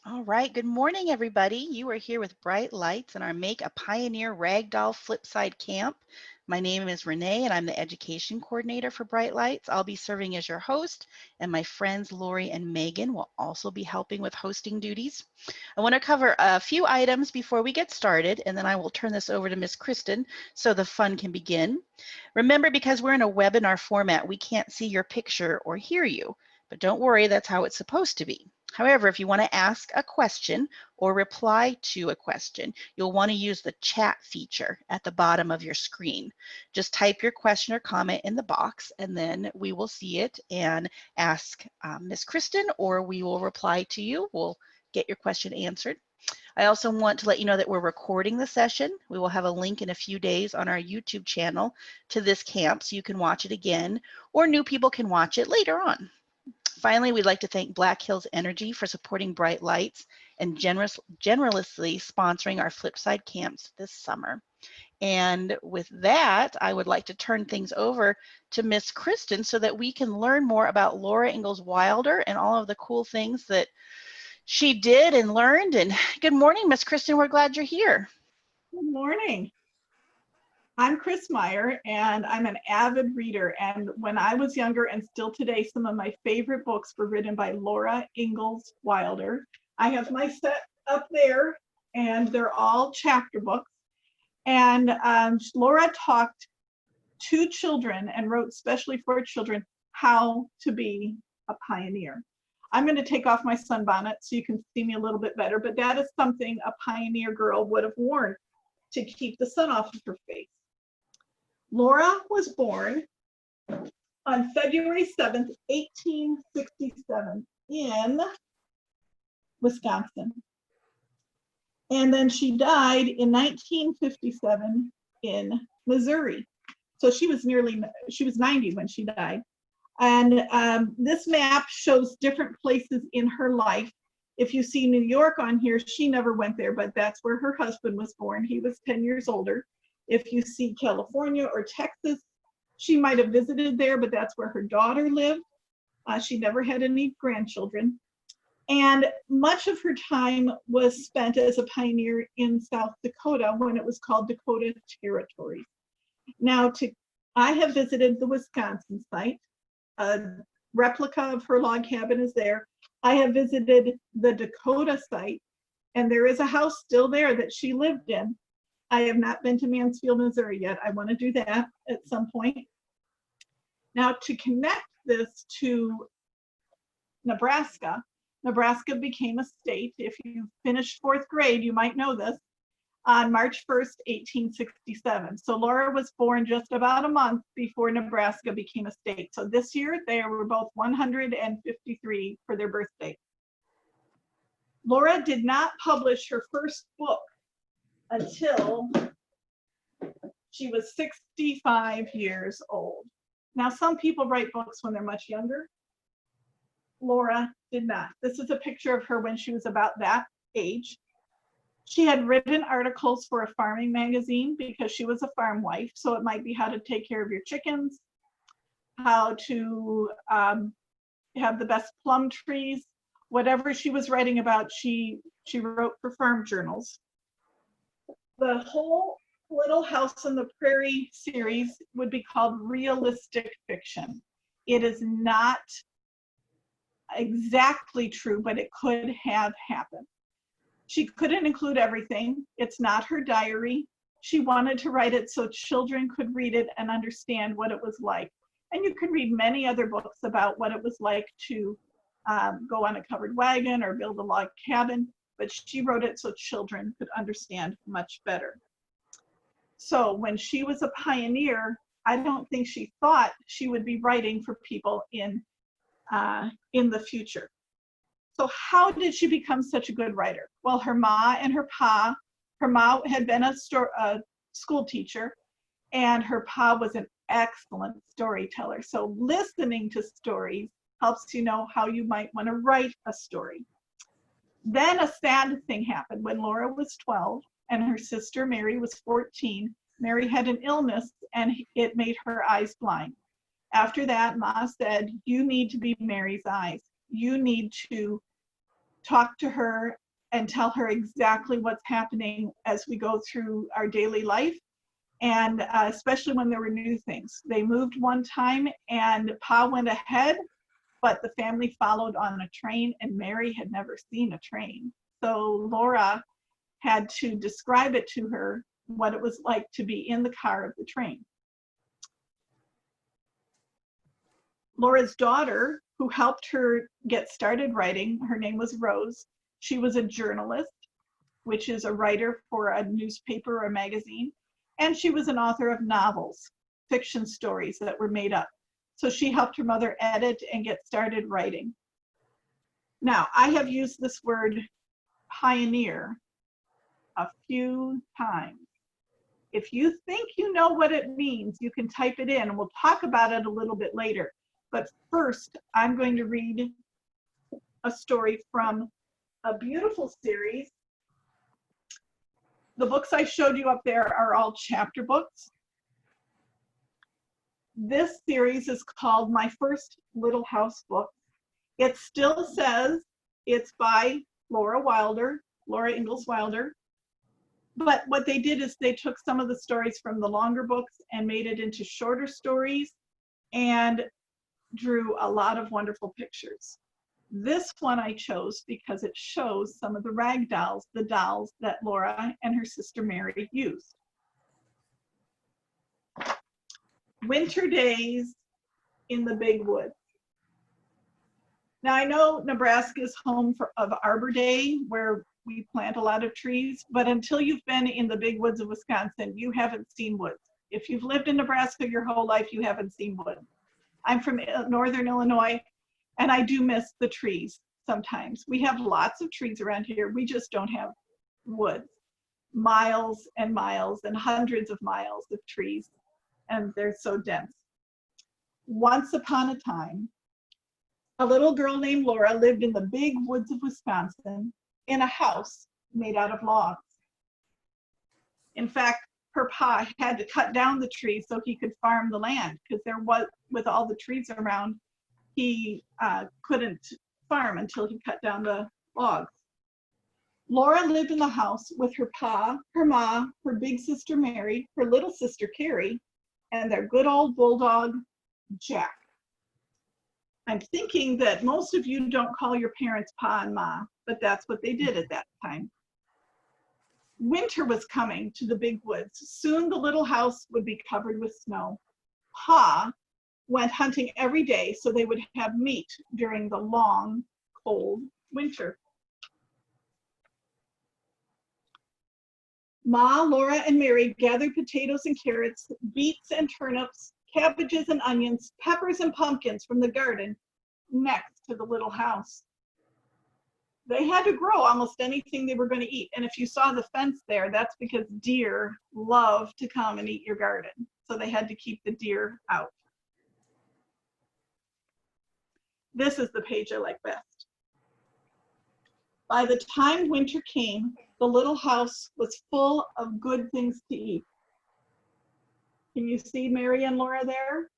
All right, good morning, everybody. You are here with Bright Lights in our Make a Pioneer Ragdoll Flipside Camp. My name is Renee, and I'm the Education Coordinator for Bright Lights. I'll be serving as your host, and my friends Lori and Megan will also be helping with hosting duties. I want to cover a few items before we get started, and then I will turn this over to Miss Kristin so the fun can begin. Remember, because we're in a webinar format, we can't see your picture or hear you, but don't worry, that's how it's supposed to be. However, if you want to ask a question or reply to a question, you'll want to use the chat feature at the bottom of your screen. Just type your question or comment in the box, and then we will see it and ask Ms. Kristin, or we will reply to you. We'll get your question answered. I also want to let you know that we're recording the session. We will have a link in a few days on our YouTube channel to this camp so you can watch it again, or new people can watch it later on. Finally, we'd like to thank Black Hills Energy for supporting Bright Lights and generously sponsoring our Flipside camps this summer. And with that, I would like to turn things over to Miss Kristin so that we can learn more about Laura Ingalls Wilder and all of the cool things that she did and learned. And good morning, Miss Kristin. We're glad you're here. Good morning. I'm Meyer, and I'm an avid reader. And when I was younger and still today, some of my favorite books were written by Laura Ingalls Wilder. I have my set up there, and they're all chapter books. And Laura taught to children and wrote specially for children how to be a pioneer. I'm going to take off my sunbonnet so you can see me a little bit better, but that is something a pioneer girl would have worn to keep the sun off of her face. Laura was born on February 7th, 1867 in Wisconsin. And then she died in 1957 in Missouri. So she was 90 when she died. And this map shows different places in her life. If you see New York on here, she never went there, but that's where her husband was born. He was 10 years older. If you see California or Texas, she might have visited there, but that's where her daughter lived. She never had any grandchildren. And much of her time was spent as a pioneer in South Dakota when it was called Dakota Territory. Now, I have visited the Wisconsin site. A replica of her log cabin is there. I have visited the Dakota site, and there is a house still there that she lived in. I have not been to Mansfield, Missouri yet. I want to do that at some point. Now, to connect this to Nebraska, Nebraska became a state. If you finished 4th grade, you might know this, on March 1st, 1867. So Laura was born just about a month before Nebraska became a state. So this year, they were both 153 for their birthday. Laura did not publish her first book until she was 65 years old. Now, some people write books when they're much younger. Laura did not. This is a picture of her when she was about that age. She had written articles for a farming magazine because she was a farm wife. So it might be how to take care of your chickens, how to have the best plum trees, whatever she was writing about, she wrote for farm journals. The whole Little House on the Prairie series would be called realistic fiction. It is not exactly true, but it could have happened. She couldn't include everything. It's not her diary. She wanted to write it so children could read it and understand what it was like. And you could read many other books about what it was like to go on a covered wagon or build a log cabin, but she wrote it so children could understand much better. So when she was a pioneer, I don't think she thought she would be writing for people in the future. So how did she become such a good writer? Well, her ma and her pa, her ma had been a school teacher, and her pa was an excellent storyteller. So listening to stories helps you know how you might want to write a story. Then a sad thing happened when Laura was 12 and her sister Mary was 14. Mary had an illness and it made her eyes blind. After that, Ma said, you need to be Mary's eyes. You need to talk to her and tell her exactly what's happening as we go through our daily life. And especially when there were new things. They moved one time and Pa went ahead, but the family followed on a train, and Mary had never seen a train. So Laura had to describe it to her, what it was like to be in the car of the train. Laura's daughter, who helped her get started writing, her name was Rose. She was a journalist, which is a writer for a newspaper or a magazine. And she was an author of novels, fiction stories that were made up. So she helped her mother edit and get started writing. Now, I have used this word pioneer a few times. If you think you know what it means, you can type it in, and we'll talk about it a little bit later. But first, I'm going to read a story from a beautiful series. The books I showed you up there are all chapter books. This series is called My First Little House Book. It still says it's by Laura Ingalls Wilder. But what they did is they took some of the stories from the longer books and made it into shorter stories and drew a lot of wonderful pictures. This one I chose because it shows some of the rag dolls, the dolls that Laura and her sister Mary used. Winter days in the big woods. Now I know Nebraska is home of Arbor Day, where we plant a lot of trees, but until you've been in the big woods of Wisconsin, you haven't seen woods. If you've lived in Nebraska your whole life, you haven't seen woods. I'm from Northern Illinois, and I do miss the trees sometimes. We have lots of trees around here. We just don't have woods. Miles and miles and hundreds of miles of trees, and they're so dense. Once upon a time, a little girl named Laura lived in the big woods of Wisconsin in a house made out of logs. In fact, her pa had to cut down the trees so he could farm the land, because with all the trees around, he couldn't farm until he cut down the logs. Laura lived in the house with her pa, her ma, her big sister Mary, her little sister Carrie, and their good old bulldog, Jack. I'm thinking that most of you don't call your parents pa and ma, but that's what they did at that time. Winter was coming to the big woods. Soon the little house would be covered with snow. Pa went hunting every day so they would have meat during the long, cold winter. Ma, Laura, and Mary gathered potatoes and carrots, beets and turnips, cabbages and onions, peppers and pumpkins from the garden next to the little house. They had to grow almost anything they were going to eat. And if you saw the fence there, that's because deer love to come and eat your garden. So they had to keep the deer out. This is the page I like best. By the time winter came, the little house was full of good things to eat. Can you see Mary and Laura there?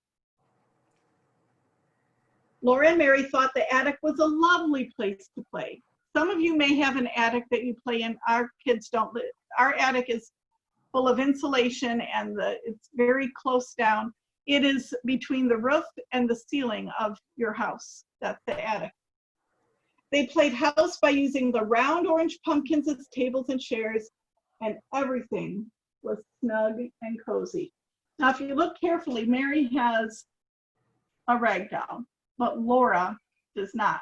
Laura and Mary thought the attic was a lovely place to play. Some of you may have an attic that you play in. Our kids don't live. Our attic is full of insulation and it's very close down. It is between the roof and the ceiling of your house. That's the attic. They played house by using the round orange pumpkins as tables and chairs, and everything was snug and cozy. Now, if you look carefully, Mary has a rag doll, but Laura does not.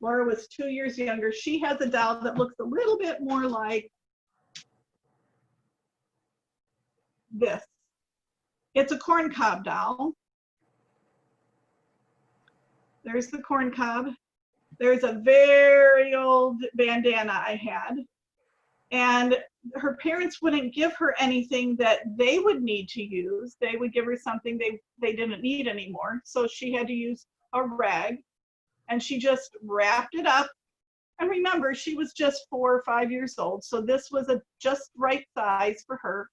Laura was 2 years younger. She has a doll that looks a little bit more like this. It's a corncob doll. There's the corncob. There's a very old bandana I had. And her parents wouldn't give her anything that they would need to use. They would give her something they didn't need anymore. So she had to use a rag, and she just wrapped it up. And remember, she was just 4 or 5 years old. So this was a just right size for her.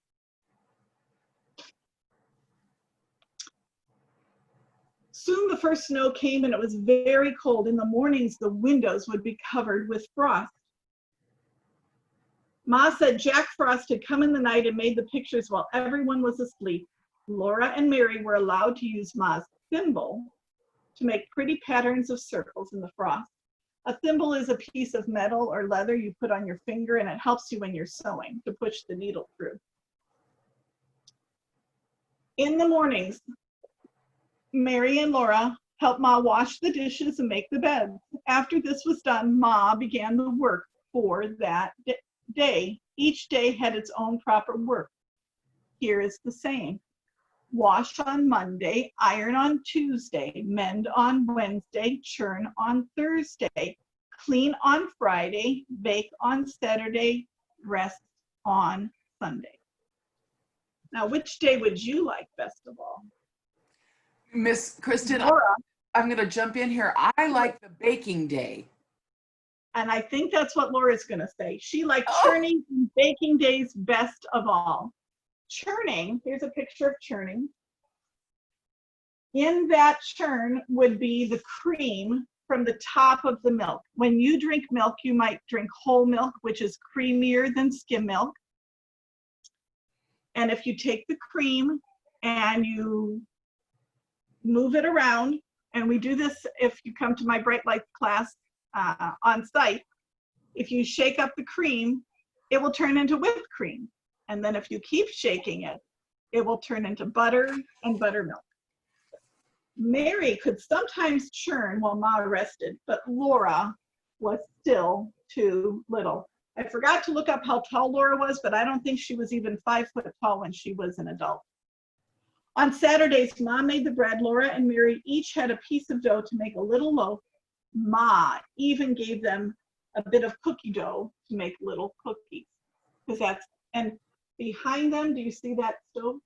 Soon the first snow came and it was very cold. In the mornings, the windows would be covered with frost. Ma said Jack Frost had come in the night and made the pictures while everyone was asleep. Laura and Mary were allowed to use Ma's thimble to make pretty patterns of circles in the frost. A thimble is a piece of metal or leather you put on your finger, and it helps you when you're sewing to push the needle through. In the mornings, Mary and Laura helped Ma wash the dishes and make the bed. After this was done, Ma began the work for that day. Each day had its own proper work. Here is the same. Wash on Monday, iron on Tuesday, mend on Wednesday, churn on Thursday, clean on Friday, bake on Saturday, rest on Sunday. Now, which day would you like best of all? Miss Kristin, Laura. I'm going to jump in here. I like the baking day. And I think that's what Laura's going to say. She liked churning and baking days best of all. Churning, here's a picture of churning. In that churn would be the cream from the top of the milk. When you drink milk, you might drink whole milk, which is creamier than skim milk. And if you take the cream and you move it around, and we do this if you come to my Bright Lights class on site, if you shake up the cream, it will turn into whipped cream. And then if you keep shaking it, it will turn into butter and buttermilk. Mary could sometimes churn while Ma rested, but Laura was still too little. I forgot to look up how tall Laura was, but I don't think she was even 5 foot tall when she was an adult. On Saturdays, Ma made the bread. Laura and Mary each had a piece of dough to make a little loaf. Ma even gave them a bit of cookie dough to make little cookies. And behind them, do you see that stove?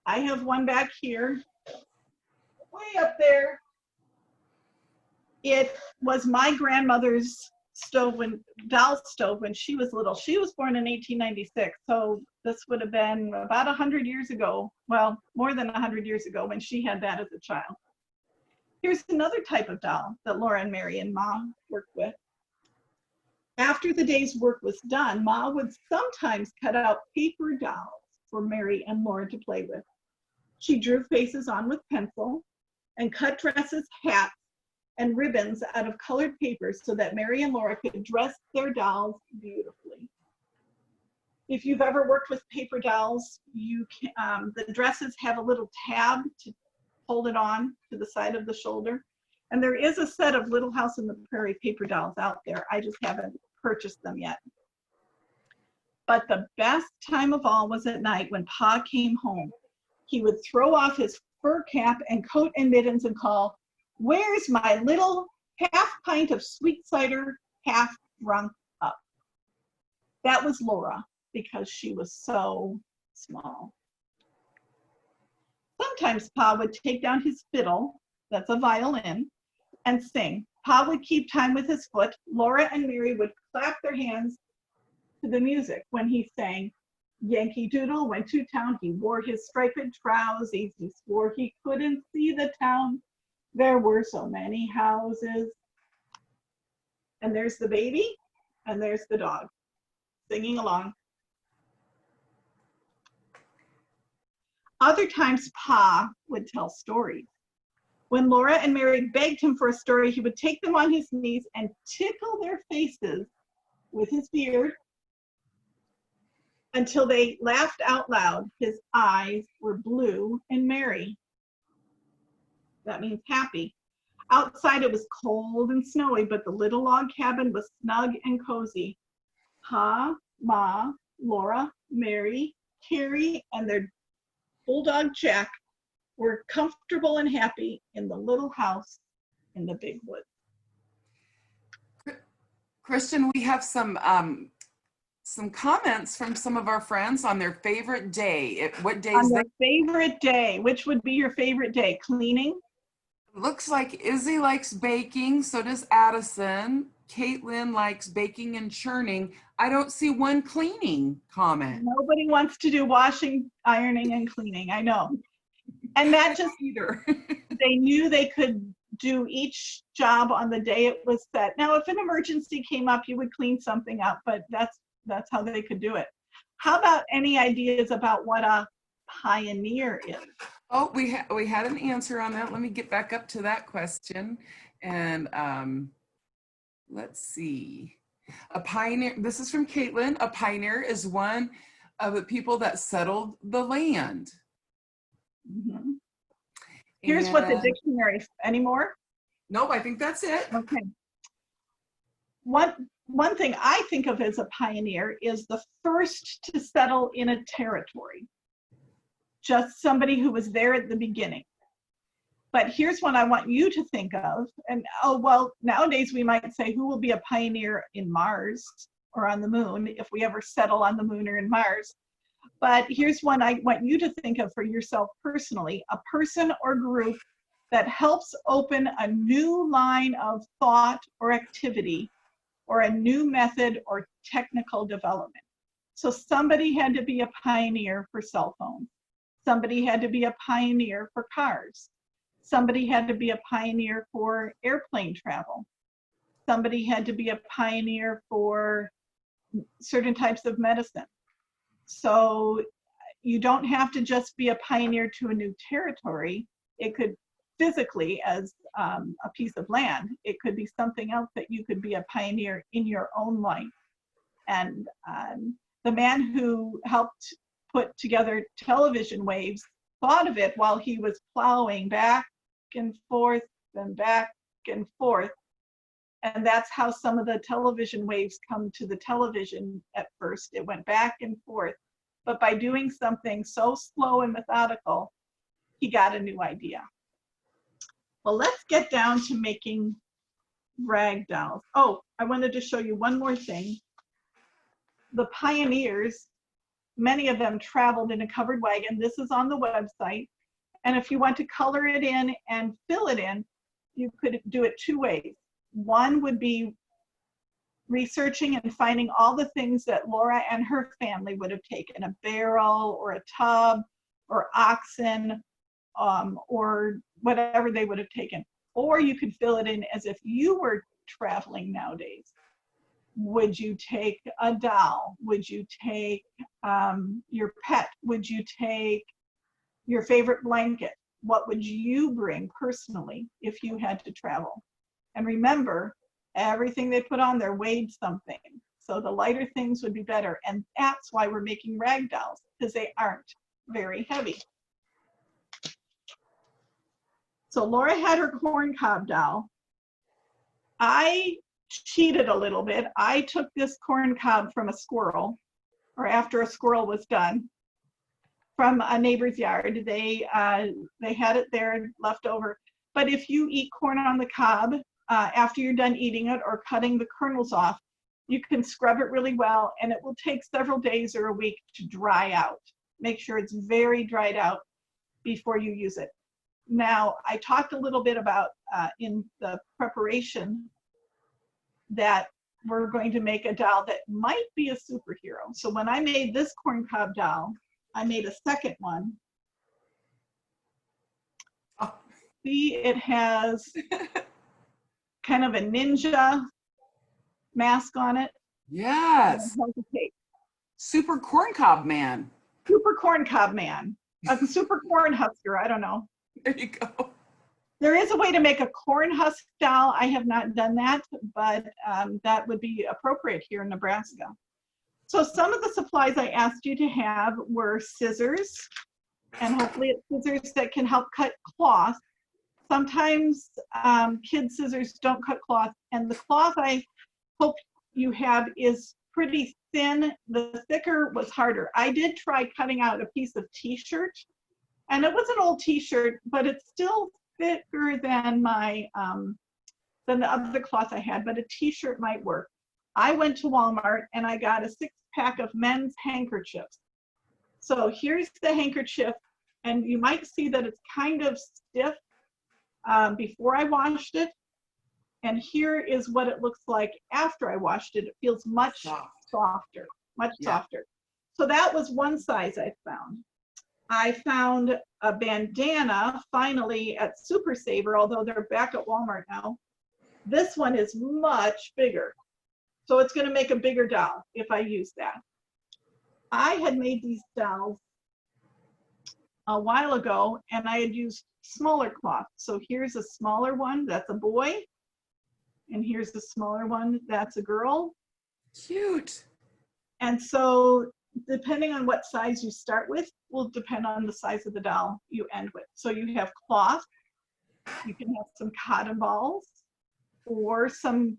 I have one back here, way up there. It was my grandmother's stove, doll stove, when she was little. She was born in 1896, so this would have been about 100 years ago. Well, more than 100 years ago when she had that as a child. Here's another type of doll that Laura and Mary and Ma worked with. After the day's work was done, Ma would sometimes cut out paper dolls for Mary and Laura to play with. She drew faces on with pencil and cut dresses, hats, and ribbons out of colored paper so that Mary and Laura could dress their dolls beautifully. If you've ever worked with paper dolls, the dresses have a little tab to hold it on to the side of the shoulder. And there is a set of Little House on the Prairie paper dolls out there. I just haven't purchased them yet. But the best time of all was at night when Pa came home. He would throw off his fur cap and coat and mittens and call, "Where's my little half pint of sweet cider, half drunk up?" That was Laura, because she was so small. Sometimes Pa would take down his fiddle, that's a violin, and sing. Pa would keep time with his foot. Laura and Mary would clap their hands to the music when he sang, "Yankee Doodle went to town, he wore his striped trousers, he swore he couldn't see the town. There were so many houses." And there's the baby, and there's the dog, singing along. Other times, Pa would tell stories. When Laura and Mary begged him for a story, he would take them on his knees and tickle their faces with his beard until they laughed out loud. His eyes were blue and merry. That means happy. Outside it was cold and snowy, but the little log cabin was snug and cozy. Pa, Ma, Laura, Mary, Carrie, and their bulldog Jack were comfortable and happy in the little house in the big woods. Kristin, we have some comments from some of our friends on their favorite day. What day is their favorite day? Which would be your favorite day? Cleaning? Looks like Izzy likes baking, so does Addison. Caitlin likes baking and churning. I don't see one cleaning comment. Nobody wants to do washing, ironing, and cleaning, I know. And that just, Either. they knew they could do each job on the day it was set. Now, if an emergency came up, you would clean something up, but that's how they could do it. How about any ideas about what a pioneer is? Oh, we had an answer on that. Let me get back up to that question. And let's see. A pioneer, this is from Caitlin. A pioneer is one of the people that settled the land. Mm-hmm. Here's what the dictionary, anymore? Nope, I think that's it. Okay. One thing I think of as a pioneer is the first to settle in a territory. Just somebody who was there at the beginning. But here's one I want you to think of. And oh, well, nowadays we might say, who will be a pioneer in Mars or on the moon if we ever settle on the moon or in Mars? But here's one I want you to think of for yourself personally, a person or group that helps open a new line of thought or activity or a new method or technical development. So somebody had to be a pioneer for cell phones. Somebody had to be a pioneer for cars. Somebody had to be a pioneer for airplane travel. Somebody had to be a pioneer for certain types of medicine. So you don't have to just be a pioneer to a new territory. It could physically as a piece of land. It could be something else that you could be a pioneer in your own life. And the man who helped put together television waves thought of it while he was plowing back and forth and back and forth. And that's how some of the television waves come to the television at first. It went back and forth. But by doing something so slow and methodical, he got a new idea. Well, let's get down to making rag dolls. Oh, I wanted to show you one more thing. The pioneers, many of them traveled in a covered wagon. This is on the website. And if you want to color it in and fill it in, you could do it two ways. One would be researching and finding all the things that Laura and her family would have taken, a barrel or a tub or oxen or whatever they would have taken. Or you could fill it in as if you were traveling nowadays. Would you take a doll? Would you take your pet? Would you take your favorite blanket? What would you bring personally if you had to travel? And remember, everything they put on there weighed something. So the lighter things would be better. And that's why we're making rag dolls, because they aren't very heavy. So Laura had her corncob doll. I cheated a little bit. I took this corncob from a squirrel, or after a squirrel was done, from a neighbor's yard. They had it there left over. But if you eat corn on the cob, after you're done eating it or cutting the kernels off, you can scrub it really well, and it will take several days or a week to dry out. Make sure it's very dried out before you use it. Now, I talked a little bit about in the preparation that we're going to make a doll that might be a superhero. So when I made this corncob doll, I made a second one. Oh. See, it has kind of a ninja mask on it. Yes. Super corncob man. Super corncob man. A super corn husker, I don't know. There you go. There is a way to make a corn husk doll. I have not done that, but that would be appropriate here in Nebraska. So some of the supplies I asked you to have were scissors, and hopefully it's scissors that can help cut cloth. Sometimes kids' scissors don't cut cloth, and the cloth I hope you have is pretty thin. The thicker was harder. I did try cutting out a piece of t-shirt, and it was an old t-shirt, but it's still thicker than my than the other cloth I had, but a t-shirt might work. I went to Walmart and I got a 6-pack of men's handkerchiefs. So here's the handkerchief, and you might see that it's kind of stiff before I washed it. And here is what it looks like after I washed it. It feels much softer, much softer. So that was one size I found. I found a bandana finally at Super Saver, although they're back at Walmart now. This one is much bigger. So it's going to make a bigger doll if I use that. I had made these dolls a while ago and I had used smaller cloth. So here's a smaller one, that's a boy. And here's a smaller one, that's a girl. Cute. And so depending on what size you start with will depend on the size of the doll you end with. So you have cloth, you can have some cotton balls or some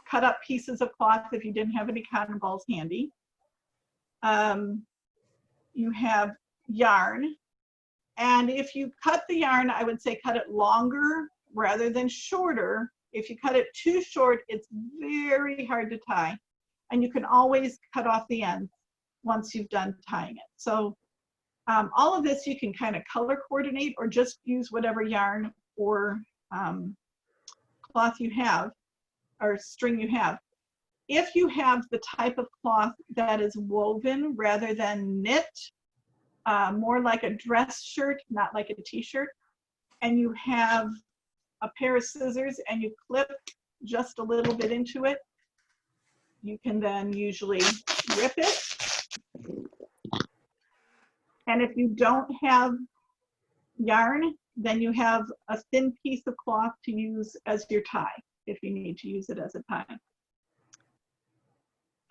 cut up pieces of cloth if you didn't have any cotton balls handy. You have yarn. And if you cut the yarn, I would say cut it longer rather than shorter. If you cut it too short, it's very hard to tie. And you can always cut off the ends once you've done tying it. So all of this you can kind of color coordinate or just use whatever yarn or cloth you have or string you have. If you have the type of cloth that is woven rather than knit, more like a dress shirt, not like a t-shirt, and you have a pair of scissors and you clip just a little bit into it, you can then usually rip it. And if you don't have yarn, then you have a thin piece of cloth to use as your tie, if you need to use it as a tie.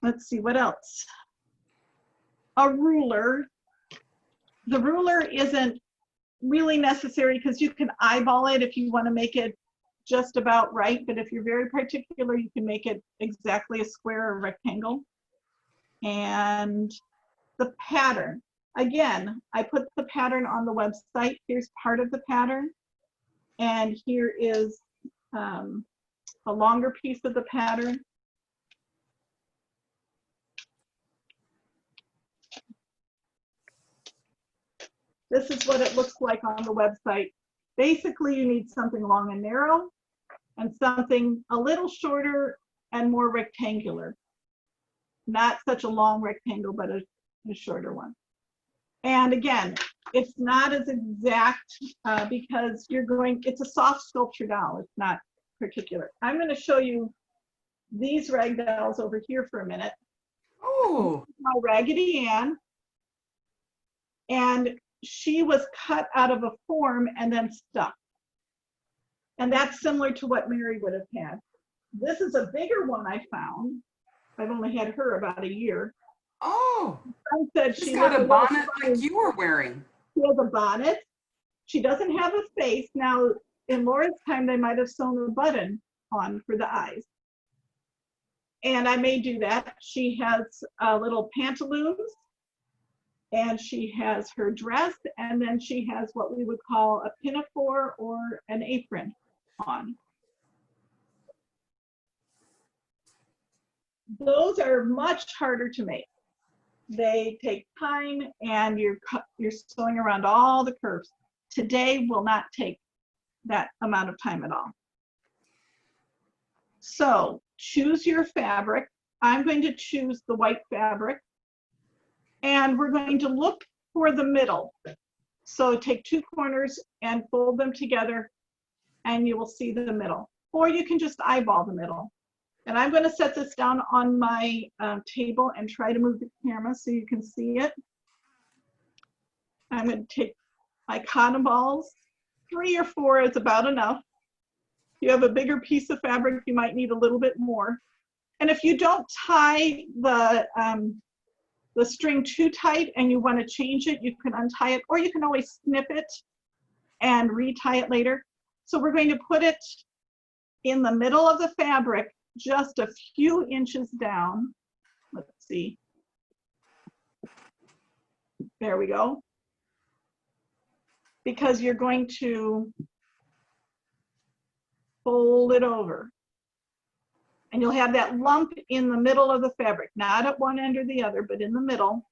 Let's see, what else? A ruler. The ruler isn't really necessary because you can eyeball it if you want to make it just about right, but if you're very particular, you can make it exactly a square or rectangle. And the pattern. Again, I put the pattern on the website. Here's part of the pattern. And here is a longer piece of the pattern. This is what it looks like on the website. Basically, you need something long and narrow and something a little shorter and more rectangular. Not such a long rectangle, but a shorter one. And again, it's not as exact because it's a soft sculpture doll. It's not particular. I'm going to show you these rag dolls over here for a minute. Oh. My Raggedy Ann. And she was cut out of a form and then stuck. And that's similar to what Mary would have had. This is a bigger one I found. I've only had her about a year. Oh, said she's got a bonnet like you were wearing. She has a bonnet. She doesn't have a face. Now, in Laura's time, they might have sewn a button on for the eyes. And I may do that. She has little pantaloons. And she has her dress, and then she has what we would call a pinafore or an apron on. Those are much harder to make. They take time, and you're sewing around all the curves. Today will not take that amount of time at all. So choose your fabric. I'm going to choose the white fabric. And we're going to look for the middle. So take two corners and fold them together and you will see the middle. Or you can just eyeball the middle. And I'm going to set this down on my table and try to move the camera so you can see it. I'm going to take my cotton balls. 3 or 4 is about enough. If you have a bigger piece of fabric, you might need a little bit more. And if you don't tie the string too tight and you want to change it, you can untie it, or you can always snip it and retie it later. So we're going to put it in the middle of the fabric, just a few inches down. Let's see. There we go. Because you're going to fold it over. And you'll have that lump in the middle of the fabric, not at one end or the other, but in the middle.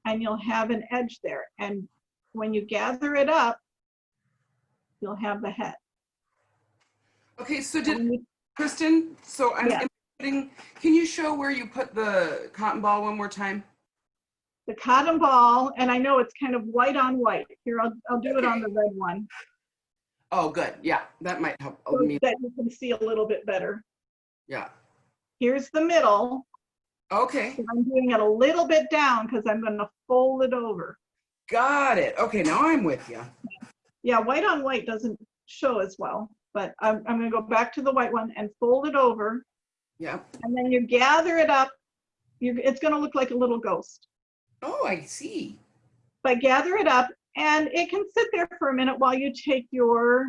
And you'll have an edge there. And when you gather it up, you'll have the head. Okay, so Kristin, so I'm Yeah. can you show where you put the cotton ball one more time? the cotton ball, and I know it's kind of white on white. Here, I'll do it on the red one Oh, good. Yeah, that might help so me. that you can see a little bit better. Yeah. Here's the middle. Okay. So I'm doing it a little bit down because I'm going to fold it over. Got it. Okay, now I'm with you. Yeah, white on white doesn't show as well, but I'm going to go back to the white one and fold it over. Yeah. And then you gather it up. It's going to look like a little ghost. Oh, I see. But gather it up, and it can sit there for a minute while you take your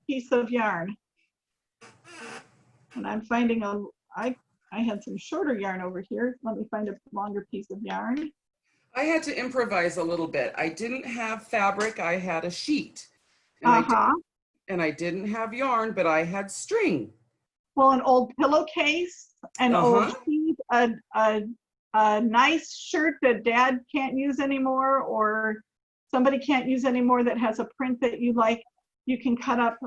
piece of yarn. And I'm finding I had some shorter yarn over here. Let me find a longer piece of yarn. I had to improvise a little bit. I didn't have fabric, I had a sheet. And I didn't have yarn, but I had string. Well, an old pillowcase, an old sheet, a nice shirt that dad can't use anymore, or somebody can't use anymore that has a print that you like, you can cut up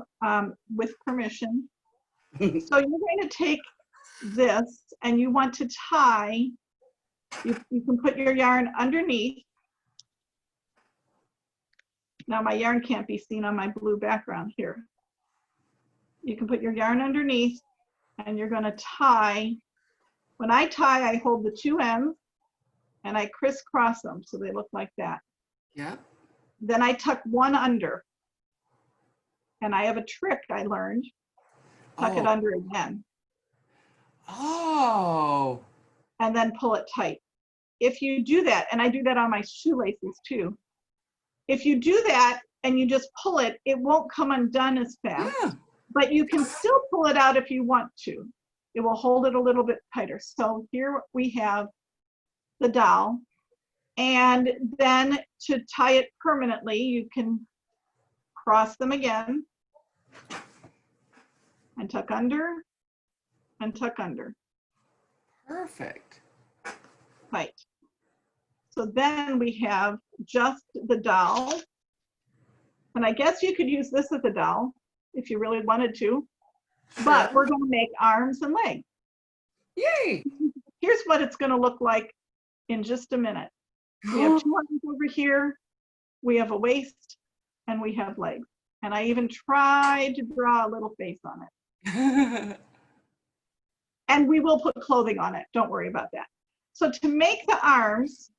with permission. So you're going to take this and you want to tie, you can put your yarn underneath. Now my yarn can't be seen on my blue background here. You can put your yarn underneath and you're going to tie. When I tie, I hold the two ends and I crisscross them so they look like that. Yeah. Then I tuck one under. And I have a trick I learned. Tuck it under again. Oh. And then pull it tight. If you do that, and I do that on my shoelaces too. If you do that and you just pull it, it won't come undone as fast. Yeah. But you can still pull it out if you want to. It will hold it a little bit tighter. So here we have the doll. And then to tie it permanently, you can cross them again and tuck under and tuck under. Perfect. Tight. So then we have just the doll. And I guess you could use this as a doll if you really wanted to. But we're going to make arms and legs. Yay. Here's what it's going to look like in just a minute. We have two arms over here. We have a waist and we have legs. And I even tried to draw a little face on it. And we will put clothing on it. Don't worry about that. So to make the arms,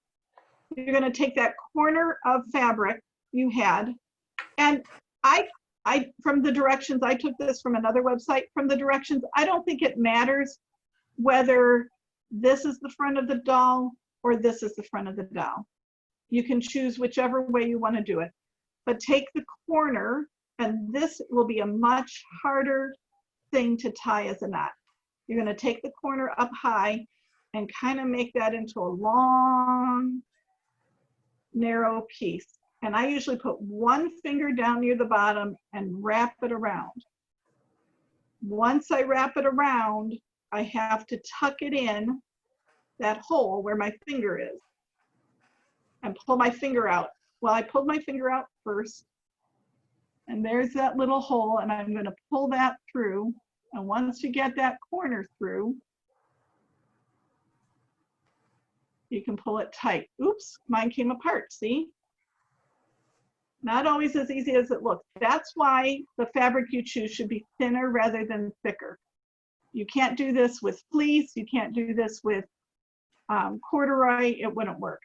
you're going to take that corner of fabric you had. And I from the directions, I took this from another website. From the directions, I don't think it matters whether this is the front of the doll or this is the front of the doll. You can choose whichever way you want to do it. But take the corner, and this will be a much harder thing to tie as a knot. You're going to take the corner up high and kind of make that into a long, narrow piece. And I usually put one finger down near the bottom and wrap it around. Once I wrap it around, I have to tuck it in that hole where my finger is and pull my finger out. Well, I pulled my finger out first, and there's that little hole, and I'm going to pull that through. And once you get that corner through, you can pull it tight. Oops, mine came apart, see? Not always as easy as it looks. That's why the fabric you choose should be thinner rather than thicker. You can't do this with fleece. You can't do this with corduroy. It wouldn't work.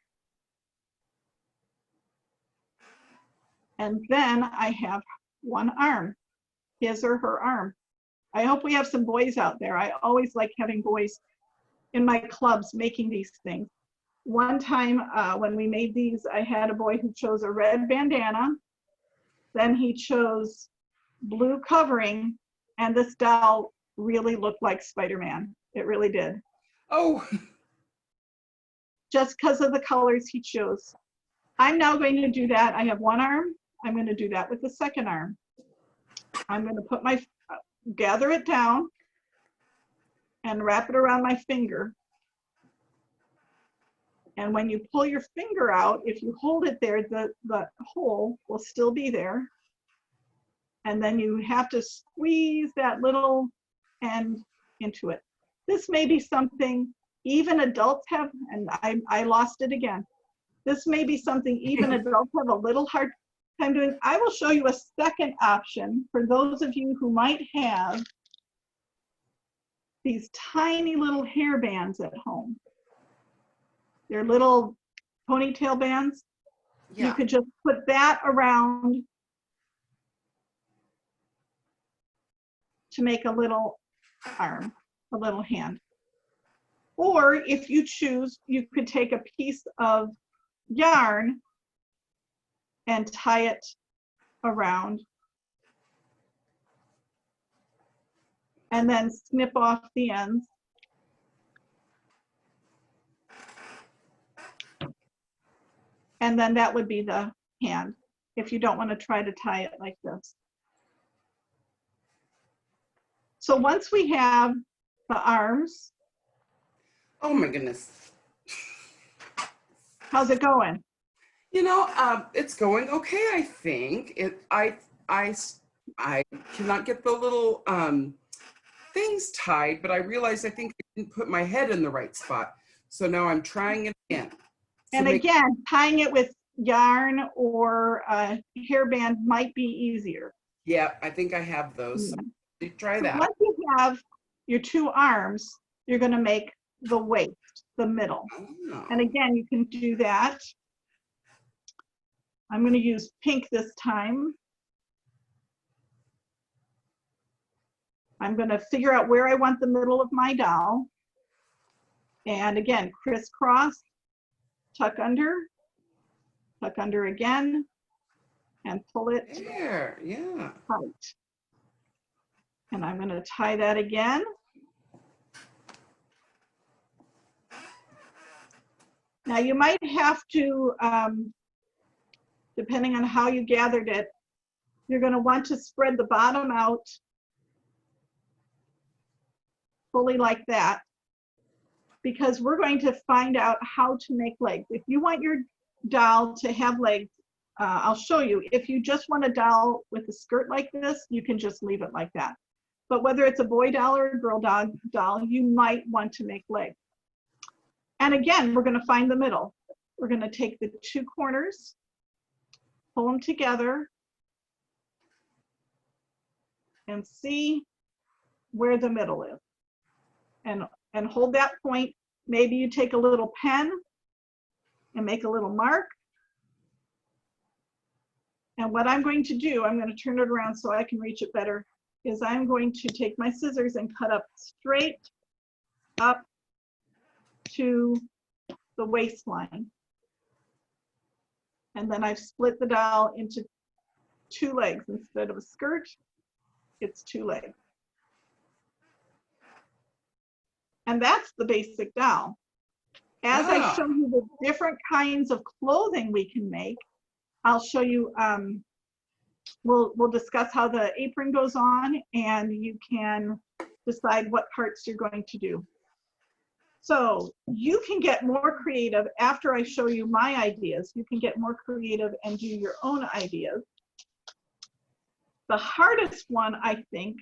And then I have one arm, his or her arm. I hope we have some boys out there. I always like having boys in my clubs making these things. One time when we made these, I had a boy who chose a red bandana. Then he chose blue covering, and this doll really looked like Spider-Man. It really did. Oh. Just because of the colors he chose. I'm now going to do that. I have one arm. I'm going to do that with the second arm. I'm going to put my, gather it down and wrap it around my finger. And when you pull your finger out, if you hold it there, the hole will still be there. And then you have to squeeze that little end into it. This may be something even adults have, and I lost it again. This may be something even adults have a little hard time doing. I will show you a second option for those of you who might have these tiny little hair bands at home. They're little ponytail bands. Yeah. You could just put that around to make a little arm, a little hand. Or if you choose, you could take a piece of yarn and tie it around and then snip off the ends. And then that would be the hand, if you don't want to try to tie it like this. So once we have the arms, Oh my goodness. how's it going? You know, it's going okay, I think. I cannot get the little things tied, but I realized I think I didn't put my head in the right spot. So now I'm trying it again. And again, tying it with yarn or a hairband might be easier. Yeah, I think I have those. So try So that. once you have your two arms, you're going to make the waist, the middle. Oh. And again, you can do that. I'm going to use pink this time. I'm going to figure out where I want the middle of my doll. And again, crisscross, tuck under again, and pull it There, yeah. tight. And I'm going to tie that again. Now you might have to, depending on how you gathered it, you're going to want to spread the bottom out fully like that, because we're going to find out how to make legs. If you want your doll to have legs, I'll show you. If you just want a doll with a skirt like this, you can just leave it like that. But whether it's a boy doll or a girl doll, you might want to make legs. And again, we're going to find the middle. We're going to take the two corners, pull them together, and see where the middle is. And hold that point. Maybe you take a little pen and make a little mark. And what I'm going to do, I'm going to turn it around so I can reach it better, is I'm going to take my scissors and cut up straight up to the waistline. And then I've split the doll into two legs. Instead of a skirt, it's two legs. And that's the basic doll. As I show you the different kinds of clothing we can make, I'll show you, we'll discuss how the apron goes on, and you can decide what parts you're going to do. So you can get more creative after I show you my ideas. You can get more creative and do your own ideas. The hardest one, I think,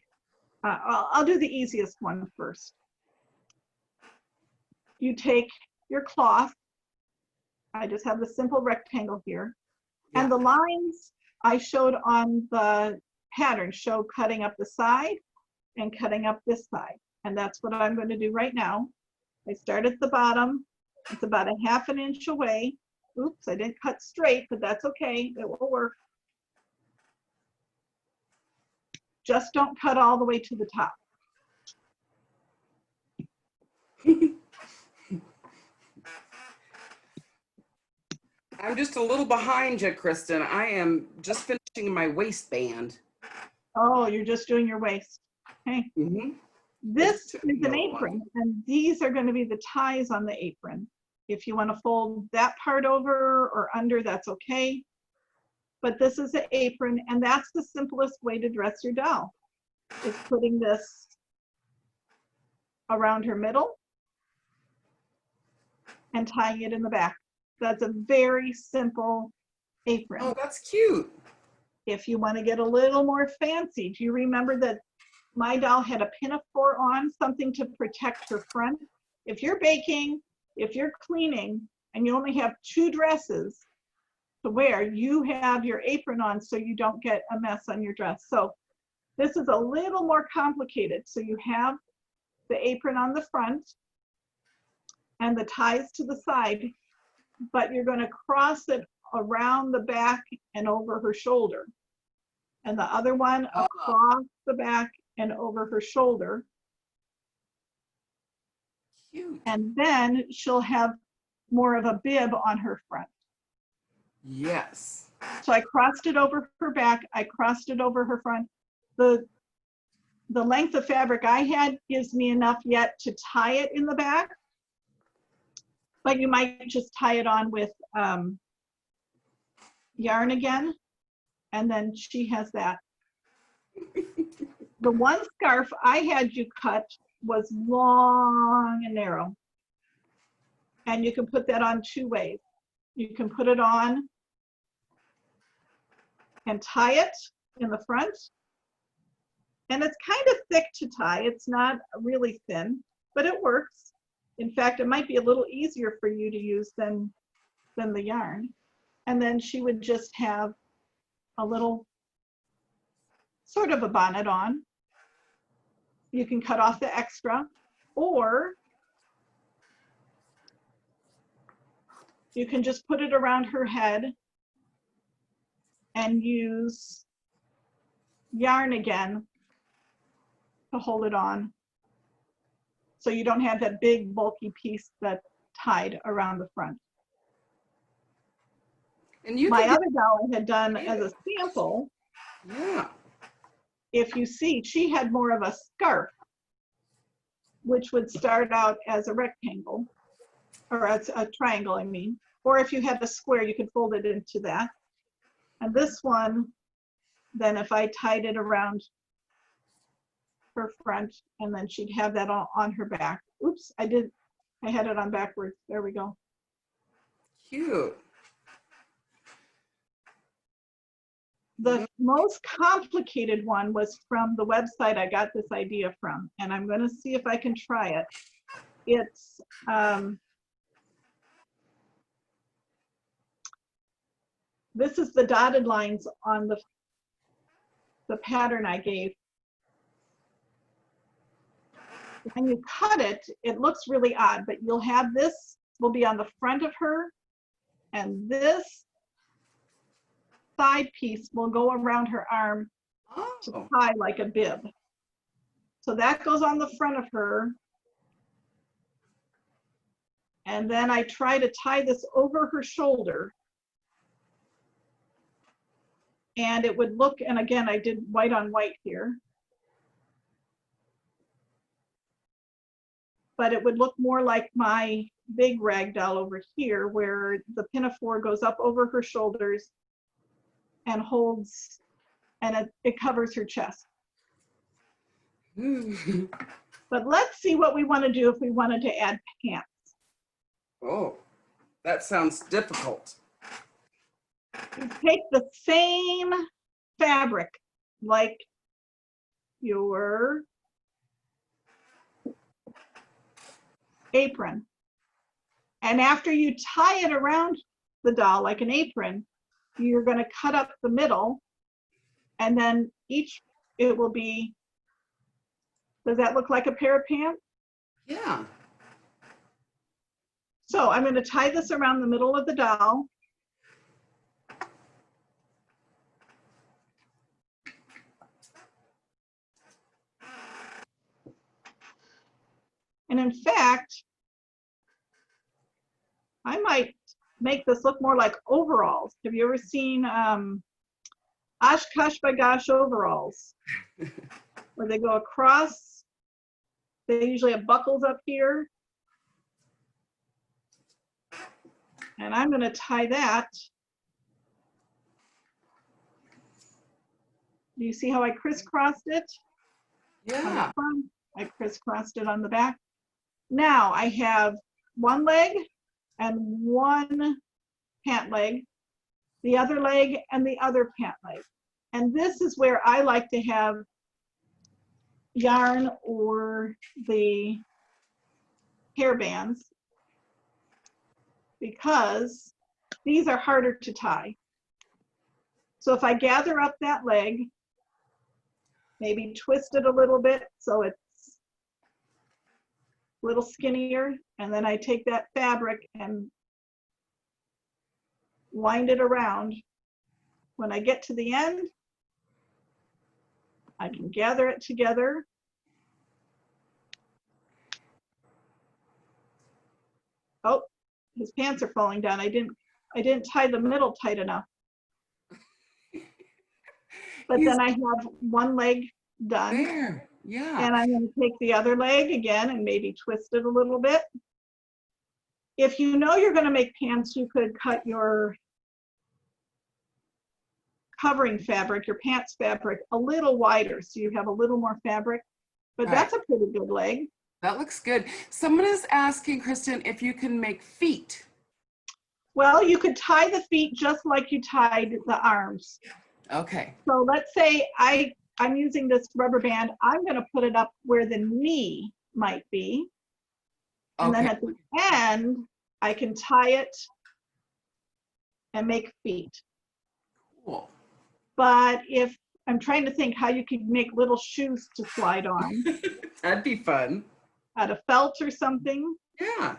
I'll do the easiest one first. You take your cloth. I just have the simple rectangle here. Yeah. And the lines I showed on the pattern show cutting up the side and cutting up this side. And that's what I'm going to do right now. I start at the bottom. It's about a ½ an inch away. Oops, I didn't cut straight, but that's okay. It will work. Just don't cut all the way to the top. I'm just a little behind you, Kristin. I am just finishing my waistband. Oh, you're just doing your waist. Okay. Mm-hmm. This is an apron, and these are going to be the ties on the apron. If you want to fold that part over or under, that's okay. But this is the apron, and that's the simplest way to dress your doll, is putting this around her middle and tying it in the back. That's a very simple apron. Oh, that's cute. If you want to get a little more fancy, do you remember that my doll had a pinafore on, something to protect her front if you're baking, if you're cleaning, and you only have 2 dresses to wear, you have your apron on so you don't get a mess on your dress. So this is a little more complicated. So you have the apron on the front and the ties to the side, but you're going to cross it around the back and over her shoulder. And the other one across the back and over her shoulder. Cute. And then she'll have more of a bib on her front. Yes. So I crossed it over her back, I crossed it over her front. The length of fabric I had gives me enough yet to tie it in the back, but you might just tie it on with yarn again, and then she has that. The one scarf I had you cut was long and narrow, and you can put that on 2 ways. You can put it on and tie it in the front, and it's kind of thick to tie. It's not really thin, but it works. In fact, it might be a little easier for you to use than the yarn. And then she would just have a little sort of a bonnet on. You can cut off the extra, or you can just put it around her head and use yarn again to hold it on, so you don't have that big bulky piece that's tied around the front. And you My can other doll I had done as a sample, yeah. if you see, she had more of a scarf, which would start out as a rectangle, or as a triangle, I mean. Or if you had a square, you could fold it into that. And this one, then if I tied it around her front, and then she'd have that all on her back. Oops, I had it on backwards. There we go. Cute. The most complicated one was from the website I got this idea from, and I'm going to see if I can try it. It's this is the dotted lines on the pattern I gave. When you cut it, it looks really odd, but you'll have this will be on the front of her, and this side piece will go around her arm to tie like a bib. So that goes on the front of her. And then I try to tie this over her shoulder. And it would look, and again, I did white on white here. But it would look more like my big rag doll over here, where the pinafore goes up over her shoulders and holds, and it covers her chest. But let's see what we want to do if we wanted to add pants. Oh, that sounds difficult. You take the same fabric like your apron, and after you tie it around the doll like an apron, you're going to cut up the middle, and then it will be, does that look like a pair of pants? Yeah. So I'm going to tie this around the middle of the doll. And in fact, I might make this look more like overalls. Have you ever seen Oshkosh Bagosh overalls? Where they go across, they usually have buckles up here. And I'm going to tie that. Do you see how I crisscrossed it? Yeah. I crisscrossed it on the back. Now I have one leg and one pant leg, the other leg and the other pant leg. And this is where I like to have yarn or the hairbands because these are harder to tie. So if I gather up that leg, maybe twist it a little bit so it's a little skinnier, and then I take that fabric and wind it around. When I get to the end, I can gather it together. Oh, his pants are falling down. I didn't tie the middle tight enough. But then I have one leg done. There, yeah. And I'm going to take the other leg again and maybe twist it a little bit. If you know you're going to make pants, you could cut your covering fabric, your pants fabric, a little wider so you have a little more fabric. But Right. that's a pretty good leg. That looks good. Someone is asking, Kristin, if you can make feet. Well, you could tie the feet just like you tied the arms. Okay. So let's say I'm using this rubber band. I'm going to put it up where the knee might be. And then Okay. at the end, I can tie it and make feet. Cool. But if I'm trying to think how you could make little shoes to slide on That'd be fun. out of felt or something. Yeah.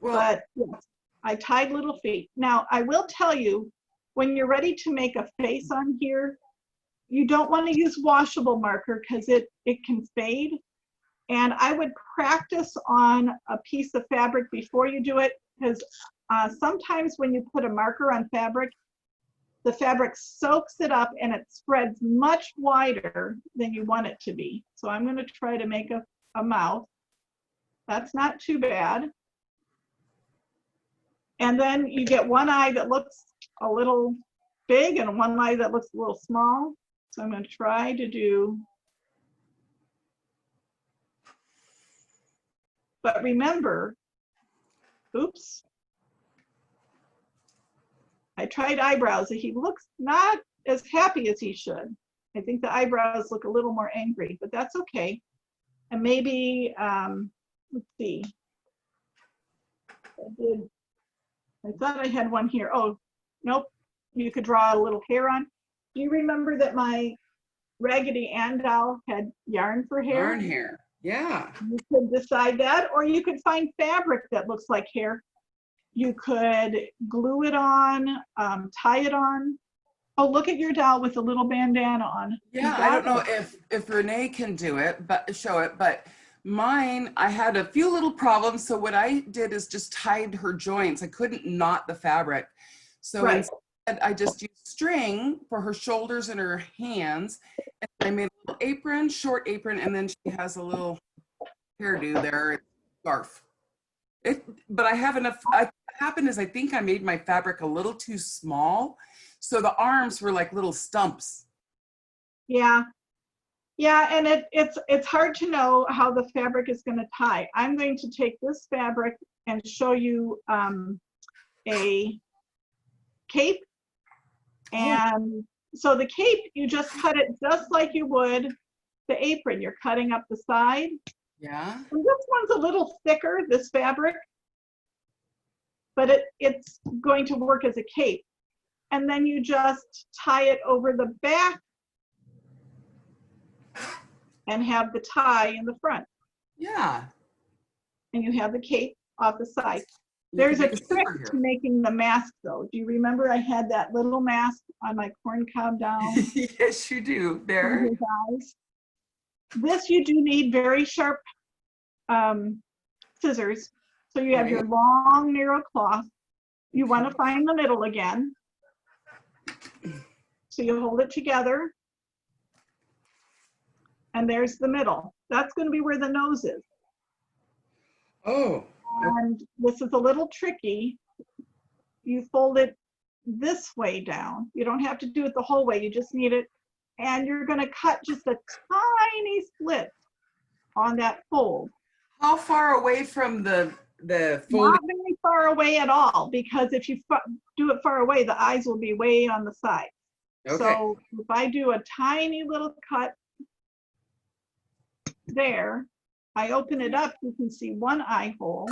Well, But yes, I tied little feet. Now, I will tell you, when you're ready to make a face on here, you don't want to use washable marker because it can fade. And I would practice on a piece of fabric before you do it, because sometimes when you put a marker on fabric, the fabric soaks it up and it spreads much wider than you want it to be. So I'm going to try to make a mouth. That's not too bad. And then you get one eye that looks a little big and one eye that looks a little small. So I'm going to try to do. But remember, oops. I tried eyebrows. He looks not as happy as he should. I think the eyebrows look a little more angry, but that's okay. And maybe, let's see. I thought I had one here. Oh, nope. You could draw a little hair on. Do you remember that my Raggedy Ann doll had yarn for hair? yarn hair. Yeah. You could decide that, or you could find fabric that looks like hair. You could glue it on, tie it on. Oh, look at your doll with a little bandana on. Yeah, I don't know if Renee can do it, but show it, but mine, I had a few little problems. So what I did is just tied her joints. I couldn't knot the fabric. So Right. instead I just used string for her shoulders and her hands. And I made a little apron, short apron, and then she has a little hairdo there, scarf. But I have enough, what happened is I think I made my fabric a little too small. So the arms were like little stumps. Yeah. Yeah, and it's hard to know how the fabric is going to tie. I'm going to take this fabric and show you a cape. And so the cape, you just cut it just like you would the apron. You're cutting up the side. Yeah. And this one's a little thicker, this fabric, but it's going to work as a cape. And then you just tie it over the back and have the tie in the front. Yeah. And you have the cape off the side. There's a trick to making the mask though. Do you remember I had that little mask on my Corncob Doll? Yes, you do. There. This you do need very sharp scissors. So you have your long, narrow cloth. You want to find the middle again. So you hold it together. And there's the middle. That's going to be where the nose is. Oh. And this is a little tricky. You fold it this way down. You don't have to do it the whole way. You just need it. And you're going to cut just a tiny slit on that fold. How far away from the fold? Not very far away at all, because if you do it far away, the eyes will be way on the side. Okay. So if I do a tiny little cut there, I open it up, you can see one eye hole.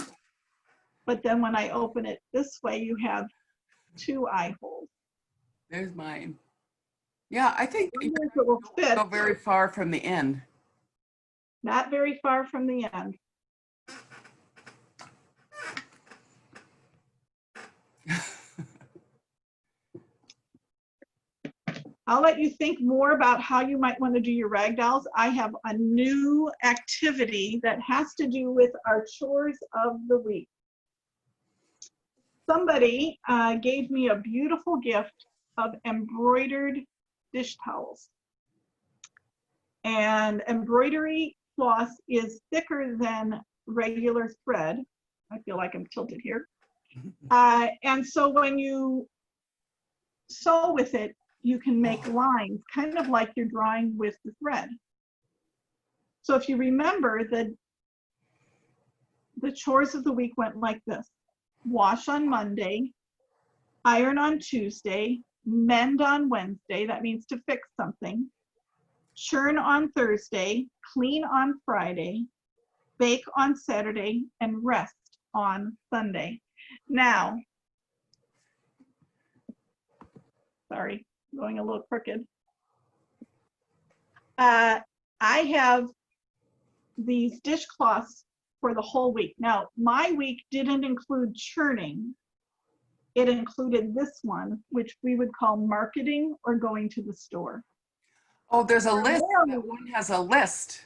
But then when I open it this way, you have 2 eye holes. There's mine. Yeah, I think I you wonder if it will fit. don't go very far from the end. Not very far from the end. I'll let you think more about how you might want to do your rag dolls. I have a new activity that has to do with our chores of the week. Somebody gave me a beautiful gift of embroidered dish towels. And embroidery cloth is thicker than regular thread. I feel like I'm tilted here. And so when you sew with it, you can make lines, kind of like you're drawing with the thread. So if you remember, the chores of the week went like this: wash on Monday, iron on Tuesday, mend on Wednesday, that means to fix something, churn on Thursday, clean on Friday, bake on Saturday, and rest on Sunday. Now, sorry, going a little crooked. I have these dishcloths for the whole week. Now, my week didn't include churning. It included this one, which we would call marketing or going to the store. Oh, there's a list. That one has a list.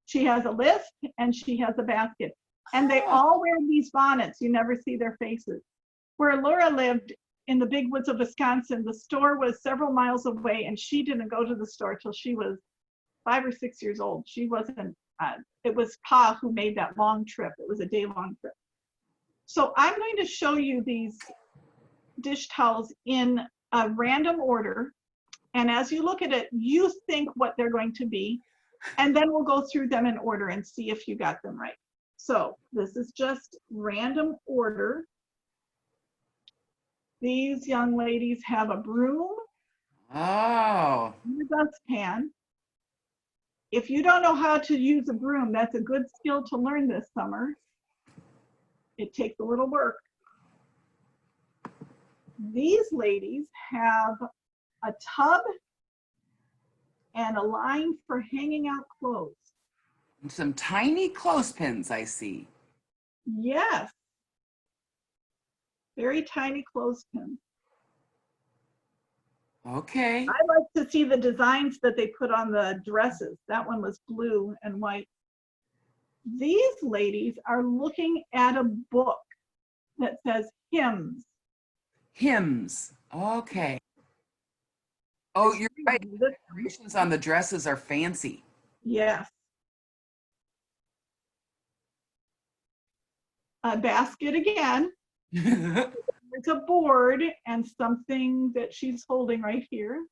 She has a list and she has a basket. And they all wear these bonnets. You never see their faces. Where Laura lived in the big woods of Wisconsin, the store was several miles away, and she didn't go to the store till she was 5 or 6 years old. She wasn't, it was Pa who made that long trip. It was a day-long trip. So I'm going to show you these dish towels in a random order. And as you look at it, you think what they're going to be, and then we'll go through them in order and see if you got them right. So this is just random order. These young ladies have a broom, Oh, and a dustpan. If you don't know how to use a broom, that's a good skill to learn this summer. It takes a little work. These ladies have a tub and a line for hanging out clothes. some tiny clothespins I see. Yes. Very tiny clothespins. Okay. I like to see the designs that they put on the dresses. That one was blue and white. These ladies are looking at a book that says hymns. Hymns. Okay. Oh, you're right. The decorations on the dresses are fancy. Yes. A basket again. There's a board and something that she's holding right here.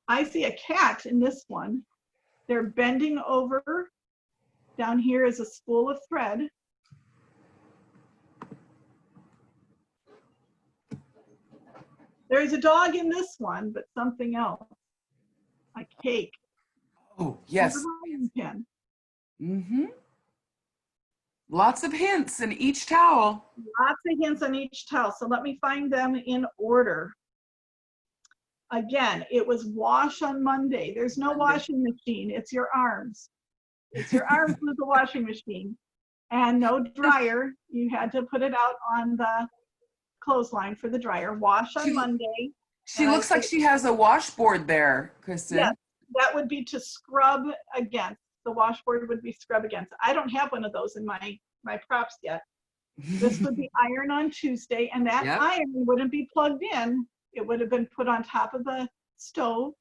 I see a cat in this one. They're bending over. Down here is a spool of thread. There's a dog in this one, but something else. A cake. Oh, yes. And a rolling pin. Mm-hmm. Lots of hints in each towel. Lots of hints on each towel. So let me find them in order. Again, it was wash on Monday. There's no washing machine. It's your arms. It's your arms with the washing machine. And no dryer. You had to put it out on the clothesline for the dryer. Wash on Monday. She looks like she has a washboard there, Kristin. Yes, that would be to scrub against. The washboard would be scrub against. I don't have one of those in my props yet. This would be iron on Tuesday, and that iron wouldn't be plugged in. It would have been put on top of the stove,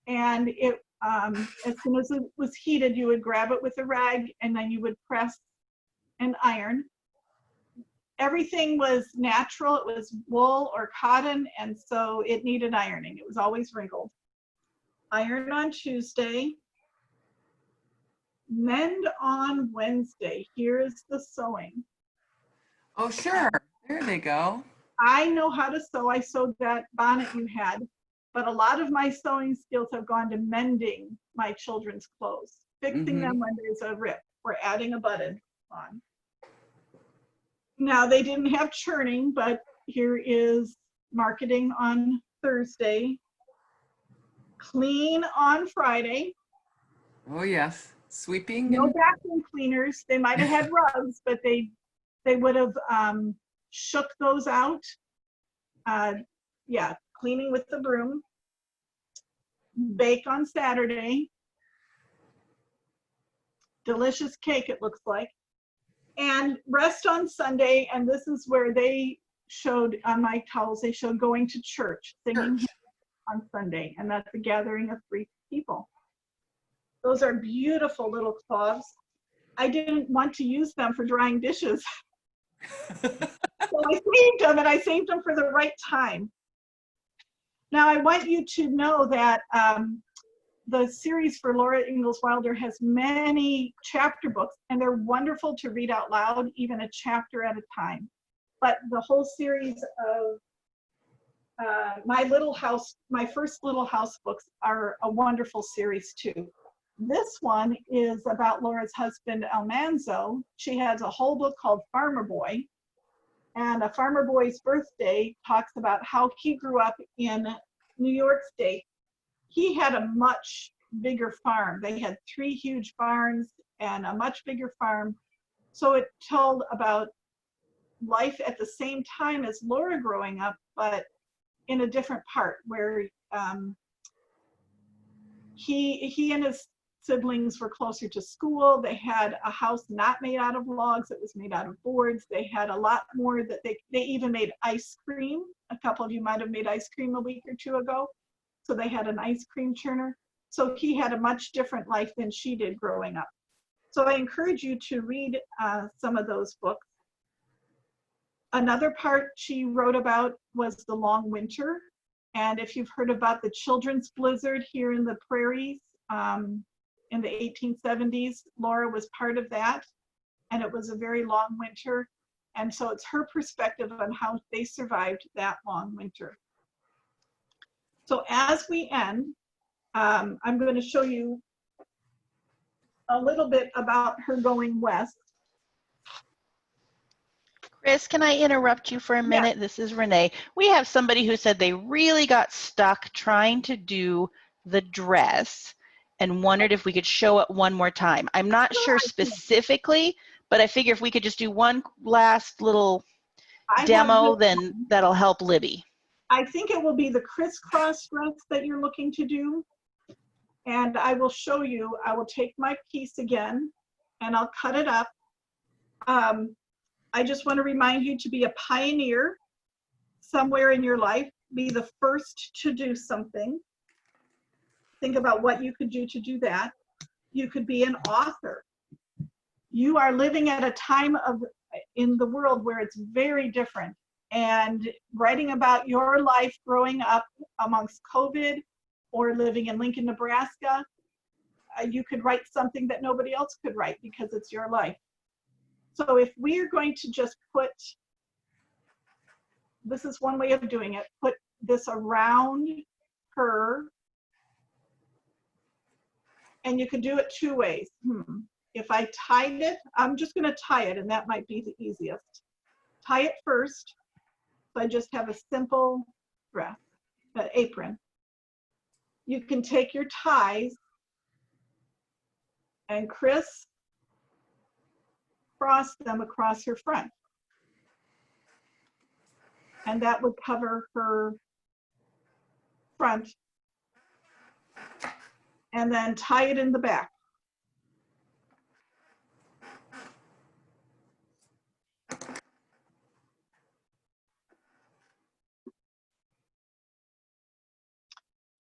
and it as soon as it was heated, you would grab it with a rag, and then you would press and iron. Everything was natural. It was wool or cotton, and so it needed ironing. It was always wrinkled. Iron on Tuesday. Mend on Wednesday. Here's the sewing. Oh, sure. There they go. I know how to sew. I sewed that bonnet you had, but a lot of my sewing skills have gone to mending my children's clothes, fixing them when there's a rip or adding a button on. Now, they didn't have churning, but here is marketing on Thursday, clean on Friday. Oh yes, sweeping. No And vacuum cleaners. They might have had rugs, but they would have shook those out. Yeah, cleaning with the broom. Bake on Saturday. Delicious cake, it looks like. And rest on Sunday. And this is where they showed on my towels, they showed going to church, singing on Sunday. And that's a gathering of 3 people. Those are beautiful little cloths. I didn't want to use them for drying dishes. So I saved them, and I saved them for the right time. Now I want you to know that the series for Laura Ingalls Wilder has many chapter books, and they're wonderful to read out loud, even a chapter at a time. But the whole series of my first Little House books are a wonderful series too. This one is about Laura's husband, Almanzo. She has a whole book called Farmer Boy. And A Farmer Boy's Birthday talks about how he grew up in New York State. He had a much bigger farm. They had 3 huge barns and a much bigger farm. So it told about life at the same time as Laura growing up, but in a different part where he and his siblings were closer to school. They had a house not made out of logs, it was made out of boards. They had a lot more that they even made ice cream. A couple of you might have made ice cream a week or 2 ago. So they had an ice cream churner. So he had a much different life than she did growing up. So I encourage you to read some of those books. Another part she wrote about was the long winter. And if you've heard about the children's blizzard here in the prairies, in the 1870s, Laura was part of that, and it was a very long winter. And so it's her perspective on how they survived that long winter. So as we end, I'm going to show you a little bit about her going west. Chris, can I interrupt you for a minute? Yeah. This is Renee. We have somebody who said they really got stuck trying to do the dress and wondered if we could show it one more time. I'm not sure specifically, but I figure if we could just do one last little demo, then that'll help Libby. I think it will be the crisscross dress that you're looking to do. And I will show you, I will take my piece again and I'll cut it up. I just want to remind you to be a pioneer somewhere in your life. Be the first to do something. Think about what you could do to do that. You could be an author. You are living at a time in the world where it's very different. And writing about your life growing up amongst COVID or living in Lincoln, Nebraska, you could write something that nobody else could write because it's your life. So if we're going to just put, this is one way of doing it, put this around her, and you can do it 2 ways. If I tied it, I'm just going to tie it, and that might be the easiest. Tie it first. So I just have a simple dress, an apron. You can take your ties and cross them across her front. And that would cover her front. And then tie it in the back.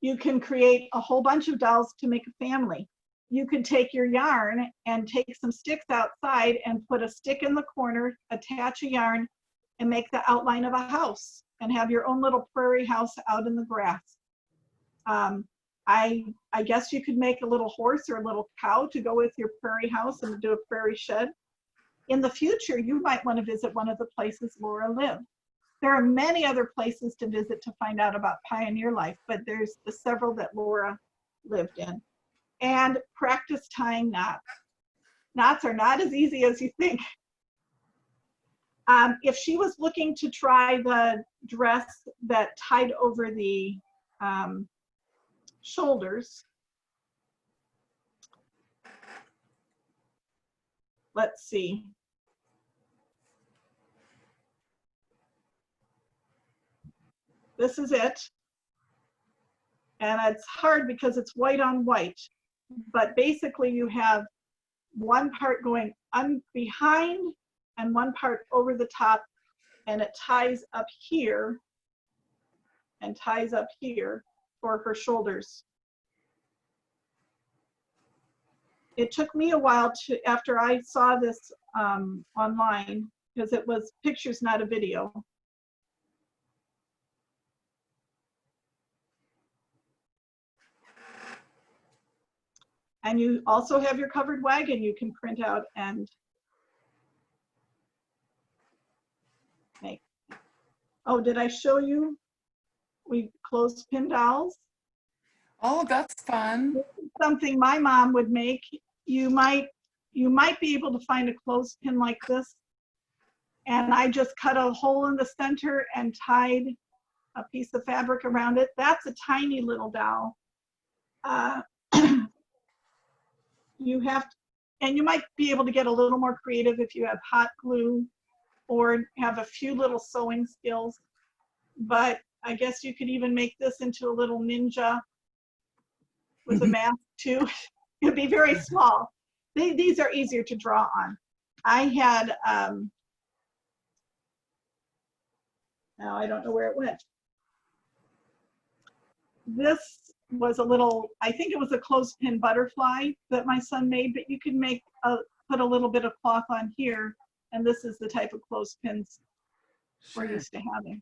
You can create a whole bunch of dolls to make a family. You could take your yarn and take some sticks outside and put a stick in the corner, attach a yarn, and make the outline of a house and have your own little prairie house out in the grass. I guess you could make a little horse or a little cow to go with your prairie house and do a prairie shed. In the future, you might want to visit one of the places Laura lived. There are many other places to visit to find out about pioneer life, but there's the several that Laura lived in. And practice tying knots. Knots are not as easy as you think. If she was looking to try the dress that tied over the shoulders, let's see. This is it. And it's hard because it's white on white. But basically you have one part going behind and one part over the top, and it ties up here and ties up here for her shoulders. It took me a while after I saw this online, because it was pictures, not a video. And you also have your covered wagon you can print out and make. Oh, did I show you? We clothespin dolls. Oh, that's fun. This is something my mom would make. You might be able to find a clothespin like this. And I just cut a hole in the center and tied a piece of fabric around it. That's a tiny little doll. You have to, and you might be able to get a little more creative if you have hot glue or have a few little sewing skills. But I guess you could even make this into a little ninja with a mask too. It'd be very small. These are easier to draw on. I had, now I don't know where it went. This was a little, I think it was a clothespin butterfly that my son made, but you can make put a little bit of cloth on here, and this is the type of clothespins we're used to having.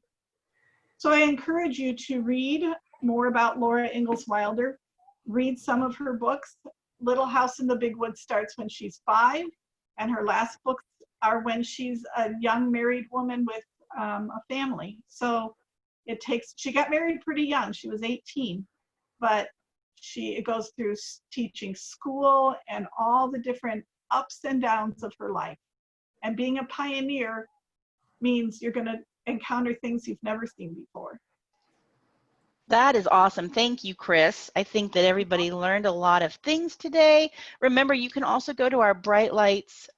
So I encourage you to read more about Laura Ingalls Wilder. Read some of her books. Little House in the Big Woods starts when she's 5, and her last books are when she's a young married woman with a family. So she got married pretty young. She was 18. But it goes through teaching school and all the different ups and downs of her life. And being a pioneer means you're going to encounter things you've never seen before. That is awesome. Thank you, Chris. I think that everybody learned a lot of things today. Remember, you can also go to our Bright Lights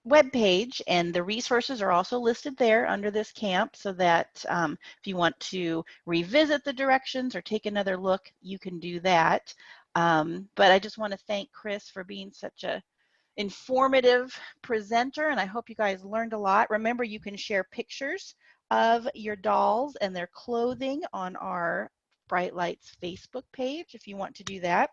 webpage, and the resources are also listed there under this camp, so that if you want to revisit the directions or take another look, you can do that. But I just want to thank Chris for being such a informative presenter, and I hope you guys learned a lot. Remember, you can share pictures of your dolls and their clothing on our Bright Lights Facebook page if you want to do that.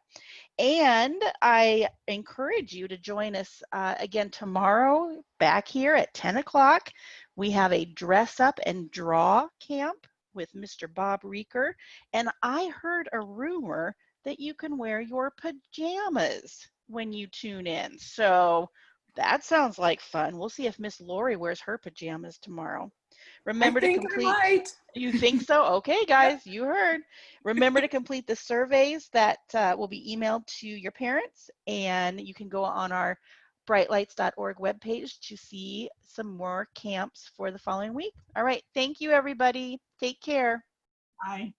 And I encourage you to join us again tomorrow back here at 10 o'clock. We have a dress up and draw camp with Mr. Bob Reeker. And I heard a rumor that you can wear your pajamas when you tune in. So that sounds like fun. We'll see if Miss Lori wears her pajamas tomorrow. Remember to complete. I might. You think so? Okay, guys, you heard. Remember to complete the surveys that will be emailed to your parents, and you can go on our brightlights.org webpage to see some more camps for the following week. All right, thank you, everybody. Take care. Bye.